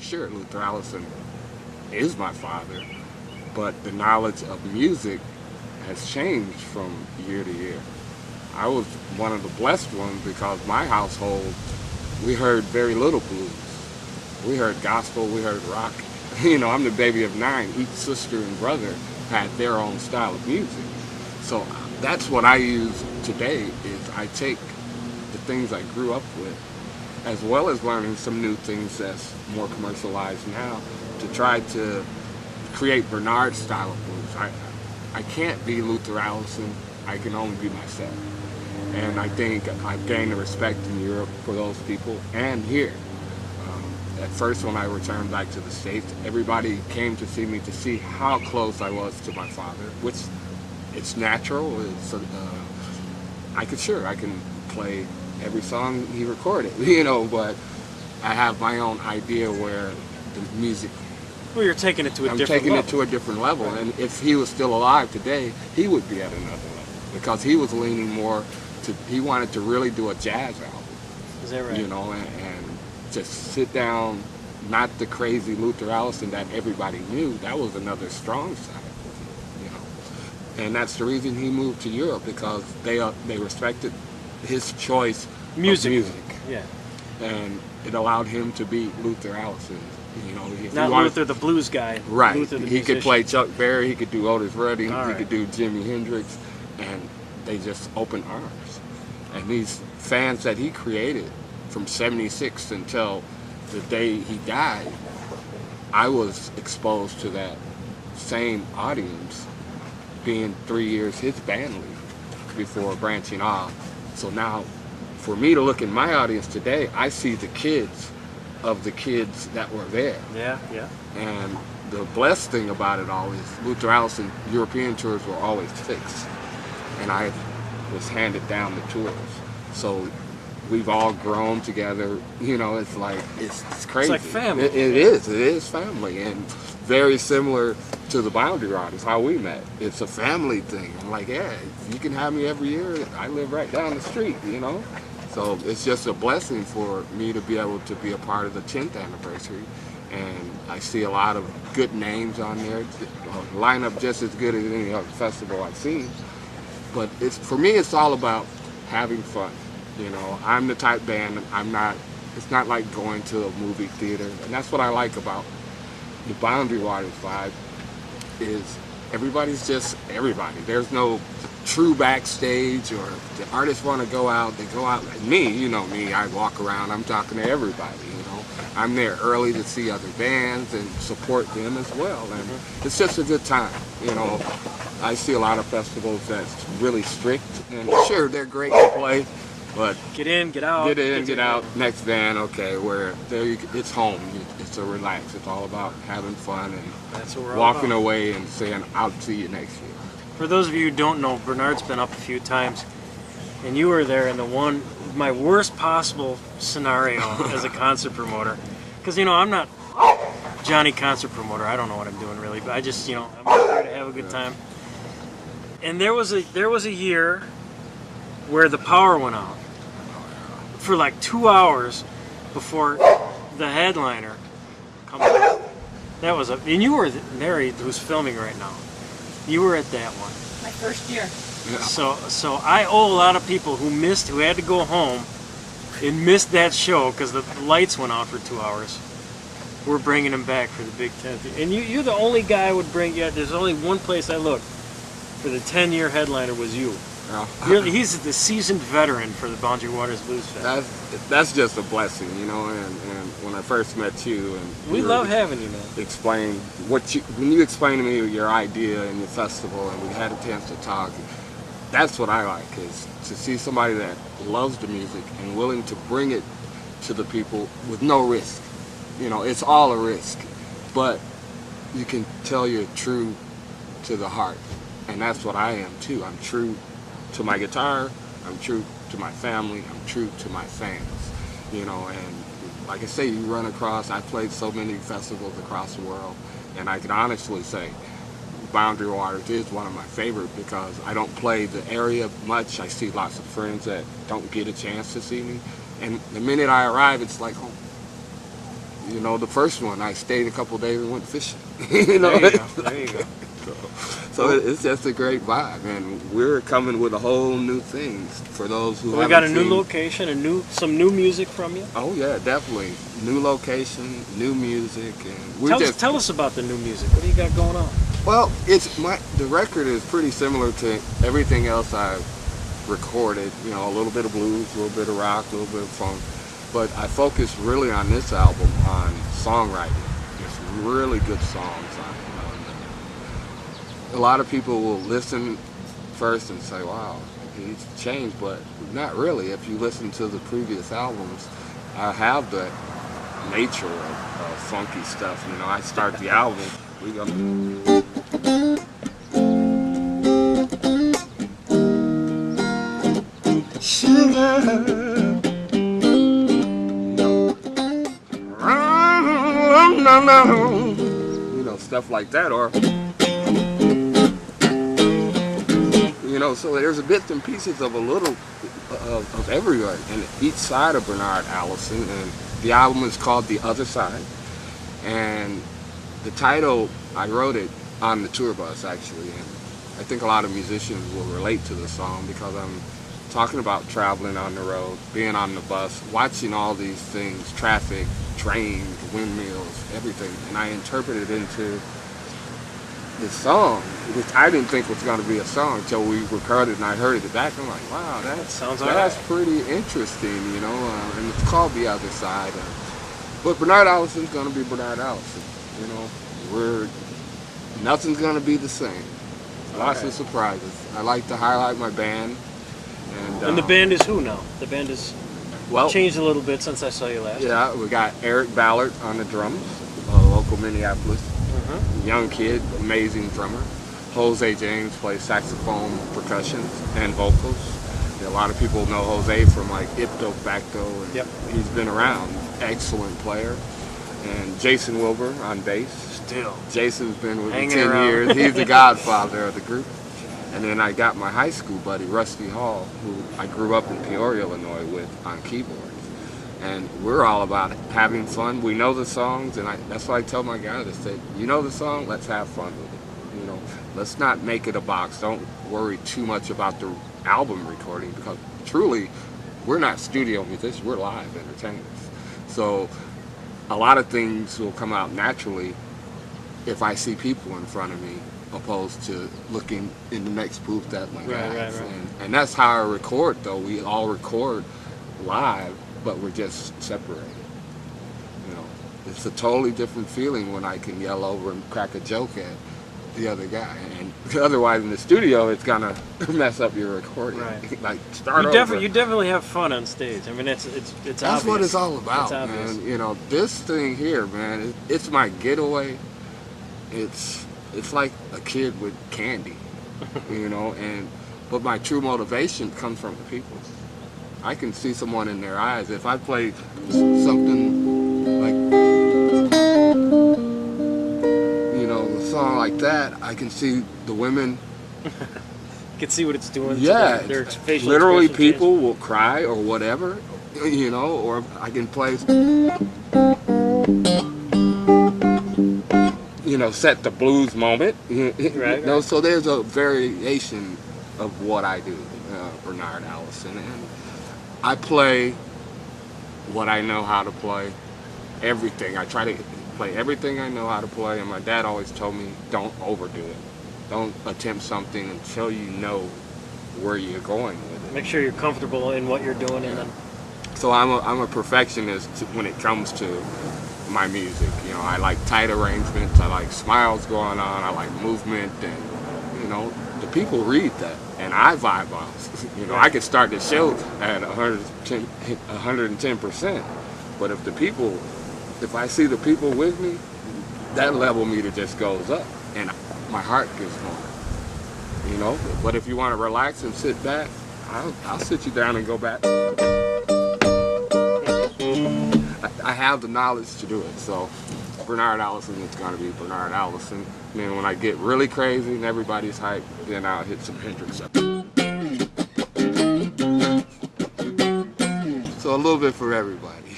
sure, Luther Allison is my father, but the knowledge of music has changed from year to year. I was one of the blessed ones because my household, we heard very little blues. We heard gospel, we heard rock. You know, I'm the baby of 9. Each sister and brother had their own style of music. So that's what I use today is I take the things I grew up with, as well as learning some new things that's more commercialized now, to try to create Bernard's style of blues. I can't be Luther Allison. I can only be myself. And I think I've gained the respect in Europe for those people and here. At first, when I returned back to the States, everybody came to see me to see how close I was to my father, which it's natural. I can play every song he recorded, you know, but I have my own idea where the music. Well, you're taking it to a different level. I'm taking it to a different level, and if he was still alive today, he would be at another level because he was leaning more to. He wanted to really do a jazz album. Is that right? You know, and just sit down, not the crazy Luther Allison that everybody knew. That was another strong side, you know. And that's the reason he moved to Europe, because they respected his choice of music. Yeah. And it allowed him to be Luther Allison. You know, not Luther the blues guy. Right. Luther the he musician. could play Chuck Berry, he could do Otis Redding, All he right. could do Jimi Hendrix, and they just opened arms. And these fans that he created from 76 until the day he died, I was exposed to that same audience being 3 years his band leader before branching off. So now, for me to look in my audience today, I see the kids of the kids that were there. Yeah, yeah. And the blessed thing about it all is Luther Allison European tours were always fixed. And I was handed down the tours. So we've all grown together. You know, it's like, it's crazy. It's like family. It is family. And very similar to the Boundary Riders, how we met. It's a family thing. I'm like, yeah, you can have me every year. I live right down the street, you know? So it's just a blessing for me to be able to be a part of the 10th anniversary. And I see a lot of good names on there. Line up just as good as any other festival I've seen. But for me, it's all about having fun. You know, I'm the type band, it's not like going to a movie theater. And that's what I like about the Boundary Waters vibe, is everybody's just everybody. There's no true backstage, or if the artists want to go out, they go out. Like me, you know me, I walk around, I'm talking to everybody, you know. I'm there early to see other bands and support them as well. And it's just a good time, you know. I see a lot of festivals that's really strict, and sure, they're great to play, but get in, get out. Get in, get out. Next band, okay. Where it's home. It's a relax. It's all about having fun and that's what we're walking all about. away and saying, "I'll see you next year." For those of you who don't know, Bernard's been up a few times, and you were there in my worst possible scenario as a concert promoter, because you know I'm not Johnny concert promoter. I don't know what I'm doing really, but I just I'm here to have a good time. And there was a year where the power went out for like 2 hours before the headliner comes out. That was and you were Mary, who's filming right now. You were at that one. My first year. Yeah. So I owe a lot of people who had to go home and missed that show because the lights went out for 2 hours. We're bringing them back for the big 10th. And you're the only guy I would bring. Yeah, there's only one place I looked for the 10-year headliner was you. Yeah. He's the seasoned veteran for the Boundary Waters Blues Fest. That's just a blessing, you know. And when I first met you, and we love having you, man. Explain when you explained to me your idea and your festival, and we had a chance to talk. That's what I like, is to see somebody that loves the music and willing to bring it to the people with no risk. You know, it's all a risk, but you can tell you're true to the heart, and that's what I am too. I'm true to my guitar, I'm true to my family, I'm true to my fans, you know. And like I say, I've played so many festivals across the world, and I can honestly say Boundary Waters is one of my favorite because I don't play the area much. I see lots of friends that don't get a chance to see me, and the minute I arrive, it's like home. you know, the first one, I stayed a couple days and went fishing. There you go. There you go. So it's just a great vibe, and we're coming with a whole new things for those who. So we got a new location, some new music from you. Oh yeah, definitely new location, new music, and tell us about the new music. What do you got going on? Well, the record is pretty similar to everything else I've recorded. You know, a little bit of blues, a little bit of rock, a little bit of funk, but I focus really on this album on songwriting. There's really good songs on it. A lot of people will listen first and say, wow, he's changed, but not really. If you listen to the previous albums, I have that nature of funky stuff. You know, I start the album, we go. Sugar, no. You know, stuff like that, or you know, so there's bits and pieces of a little of everywhere, and each side of Bernard Allison, and the album is called The Other Side, and the title, I wrote it on the tour bus actually, and I think a lot of musicians will relate to the song because I'm talking about traveling on the road, being on the bus, watching all these things, traffic, trains, windmills, everything, and I interpret it into the song, which I didn't think was going to be a song until we recorded it and I heard it back. I'm like, wow, that's pretty interesting, you know, and it's called The Other Side. But Bernard Allison's going to be Bernard Allison, you know, nothing's going to be the same. Lots of surprises. I like to highlight my band. And the band is who now? The band is changed a little bit since I saw you last. Yeah, we got Eric Ballard on the drums, local Minneapolis. Young kid, amazing drummer. Jose James plays saxophone, percussion, and vocals. A lot of people know Jose from like Ipto Facto, and he's been around. Excellent player. And Jason Wilbur on bass. Still. Jason's been with me 10 years. He's the godfather of the group. And then I got my high school buddy, Rusty Hall, who I grew up in Peoria, Illinois with on keyboards. And we're all about having fun. We know the songs, and that's why I tell my guys, I say, you know the song, let's have fun with it. You know, let's not make it a box. Don't worry too much about the album recording, because truly, we're not studio musicians, we're live entertainers. So a lot of things will come out naturally if I see people in front of me, opposed to looking in the next booth at my guys. Right. And that's how I record, though. We all record live, but we're just separated. You know, it's a totally different feeling when I can yell over and crack a joke at the other guy, and otherwise in the studio it's gonna mess up your recording. Right. Like start over. You definitely have fun on stage. I mean, it's that's obvious. what it's all about, man. You know, this thing here, man, it's my getaway. It's like a kid with candy, you know, but my true motivation comes from the people. I can see someone in their eyes. If I play something like, you know, a song like that, I can see the women. You can see what it's doing. Yeah, to their facial literally expression people change. will cry or whatever, you know, or I can play, you know, set the blues moment. Right. No, so there's a variation of what I do, Bernard Allison, and I play what I know how to play, everything. I try to play everything I know how to play, and my dad always told me, don't overdo it. Don't attempt something until you know where you're going with it. Make sure you're comfortable in what you're doing, and then. So I'm a perfectionist when it comes to my music. You know, I like tight arrangements, I like smiles going on, I like movement, and you know, the people read that, and I vibe on. You know, I could start the show at 110%, but if I see the people with me, that level meter just goes up, and my heart gets more. You know, but if you want to relax and sit back, I'll sit you down and go back. I have the knowledge to do it, so Bernard Allison is going to be Bernard Allison. And then when I get really crazy and everybody's hyped, then I'll hit some Hendrix up. So a little bit for everybody.